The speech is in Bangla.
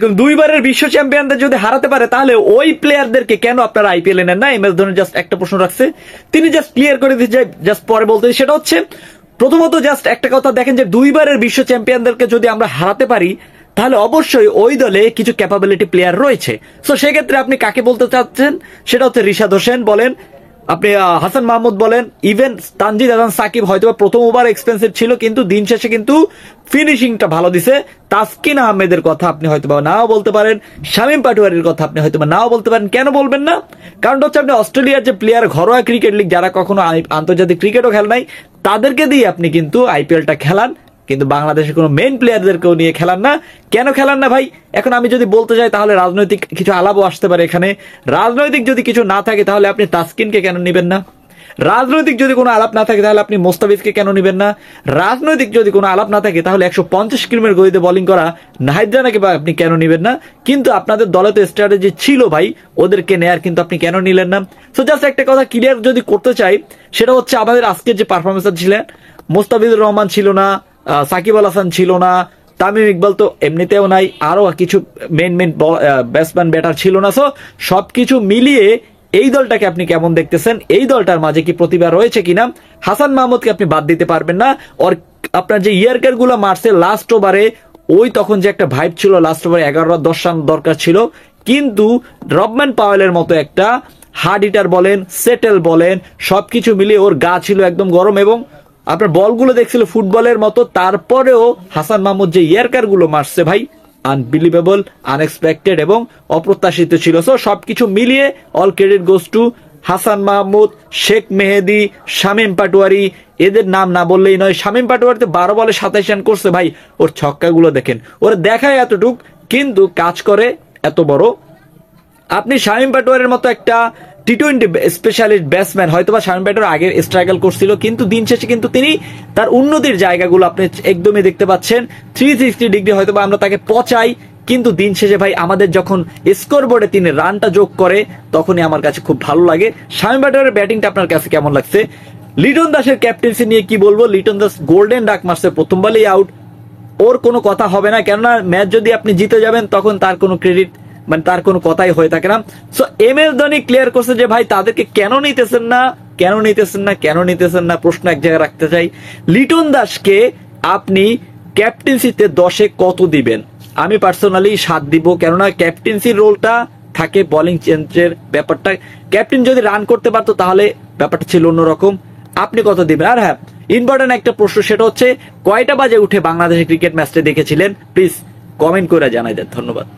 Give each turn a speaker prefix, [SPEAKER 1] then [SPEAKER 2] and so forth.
[SPEAKER 1] এখন দুইবারের বিশ্ব চ্যাম্পিয়নদের যদি হারাতে পারে তাহলে ওই প্লেয়ারদেরকে কেন আপনারা আইপিএল নেন না? এম এস ধোনি জাস্ট একটা প্রশ্ন রাখছে, তিনি জাস্ট ক্লিয়ার করে দিতে চাই, জাস্ট পরে বলতে, সেটা হচ্ছে প্রথমত জাস্ট একটা কথা দেখেন যে দুইবারের বিশ্ব চ্যাম্পিয়নদেরকে যদি আমরা হারাতে পারি তাহলে অবশ্যই ওই দলে কিছু ক্যাপাবিলিটি প্লেয়ার রয়েছে। সো সেক্ষেত্রে আপনি কাকে বলতে চাচ্ছেন? সেটা হচ্ছে রিশাদ হোসেন বলেন, আপনি হাসান মাহমুদ বলেন, ইভেন তানজিদ হাসান সাকিব হয়তো প্রথম ওভার এক্সপেন্সিভ ছিল কিন্তু দিন শেষে কিন্তু ফিনিশিংটা ভালো দিছে। তাসকিন আহমেদের কথা আপনি হয়তো নাও বলতে পারেন, শামীম পাটোয়ারির কথা আপনি হয়তো নাও বলতে পারেন। কেন বলবেন না? কারণ হচ্ছে আপনি অস্ট্রেলিয়ার যে প্লেয়ার, ঘরোয়া ক্রিকেট লিগ, যারা কখনো আন্তর্জাতিক ক্রিকেটও খেলে নাই, তাদেরকে দিয়ে আপনি কিন্তু আইপিএলটা খেলান, কিন্তু বাংলাদেশের কোনো মেইন প্লেয়ারদেরকেও নিয়ে খেলান না। কেন খেলান না ভাই? এখন আমি যদি বলতে যাই তাহলে রাজনৈতিক কিছু আলাপও আসতে পারে এখানে। রাজনৈতিক যদি কিছু না থাকে তাহলে আপনি তাসকিনকে কেন নিবেন না? রাজনৈতিক যদি কোনো আলাপ না থাকে তাহলে আপনি মোস্তাফিজকে কেন নিবেন না? রাজনৈতিক যদি কোনো আলাপ না থাকে তাহলে 150 কিলোমিটার গতিতে বোলিং করা নাহিদ রানাকে আপনি কেন নিবেন না? কিন্তু আপনাদের দলে তো স্ট্র্যাটেজি ছিল ভাই ওদেরকে নেয়ার, কিন্তু আপনি কেন নিলেন না? সো জাস্ট একটা কথা ক্লিয়ার যদি করতে চাই, সেটা হচ্ছে আমাদের আজকের যে পারফরমেন্স ছিলেন, মোস্তাফিজুর রহমান ছিল না, সাকিব আল হাসান ছিল না, তামিম ইকবাল তো এমনিতেও নাই, আরো কিছু মেন ব্যাটসম্যান ব্যাটার ছিল না। সো সবকিছু মিলিয়ে এই দলটাকে আপনি কেমন দেখতেছেন? এই দলটার মাঝে কি প্রতিভা রয়েছে কিনা? হাসান মাহমুদকে আপনি বাদ দিতে পারবেন না। আর আপনার যে ইয়ারকার গুলো মারছে লাস্ট ওভারে, ওই তখন যে একটা ভাইব ছিল, লাস্ট ওভারে 11-10 রান দরকার ছিল, কিন্তু রবম্যান পাওয়েলের মতো একটা হার্ড হিটার বলেন, সেটেল বলেন, সবকিছু মিলিয়ে ওর গা ছিল একদম গরম এবং আপনার বলগুলো দেখছিল ফুটবলের মতো। তারপরেও হাসান মাহমুদ যে ইয়ারকার গুলো মারছে ভাই, আনবিলিভেবল, আনএক্সপেক্টেড এবং অপ্রত্যাশিত ছিল। সো সবকিছু মিলিয়ে all credit goes to Hasan Mahmud, Sheikh Mehedi, Shamim Patwari. এদের নাম না বললেই নয়। শামীম পাটোয়ারিতে 12 বলে 27 রান করছে ভাই, ওর ছক্কাগুলো দেখেন, ওরা দেখায় এতটুক কিন্তু কাজ করে এত বড়। আপনি শামীম পাটোয়ারির মতো একটা টি-20 স্পেশালিস্ট ব্যাটসম্যান, হয়তোবা শামীম পাটোয়ারি আগে স্ট্রাগল করছিল কিন্তু দিন শেষে কিন্তু তিনি তার উন্নতির জায়গাগুলো আপনি একদমই দেখতে পাচ্ছেন। 360 ডিগ্রি হয়তোবা আমরা তাকে পচাই, কিন্তু দিন শেষে ভাই আমাদের যখন স্কোর বোর্ডে তিনি রানটা যোগ করে তখনই আমার কাছে খুব ভালো লাগে। শামীম পাটোয়ারির ব্যাটিংটা আপনার কাছে কেমন লাগছে? লিটন দাসের ক্যাপ্টেন্সি নিয়ে কি বলবো? লিটন দাস গোল্ডেন ডাক মারছে, প্রথম বলেই আউট, ওর কোনো কথা হবে না, কেননা ম্যাচ যদি আপনি জিতে যাবেন তখন তার কোনো ক্রেডিট মানে তার কোনো কথাই হয়ে থাকে না। So M S Dhoni clear করছে যে ভাই তাদেরকে কেন নিতেছেন না, কেন নিতেছেন না, কেন নিতেছেন না, প্রশ্ন এক জায়গায় রাখতে চাই। লিটন দাসকে আপনি ক্যাপ্টেন্সিতে 10-এ কত দিবেন? আমি পার্সোনালি 7 দিব, কেননা ক্যাপ্টেন্সির রোলটা থাকে বোলিং চেঞ্জের ব্যাপারটা। ক্যাপ্টেন যদি রান করতে পারতো তাহলে ব্যাপারটা ছিল অন্যরকম। আপনি কত দিবেন? আর হ্যাঁ, ইম্পর্টেন্ট একটা প্রশ্ন, সেটা হচ্ছে কয়টা বাজে উঠে বাংলাদেশের ক্রিকেট ম্যাচটা দেখেছিলেন? প্লিজ কমেন্ট করে জানাই দেন। ধন্যবাদ।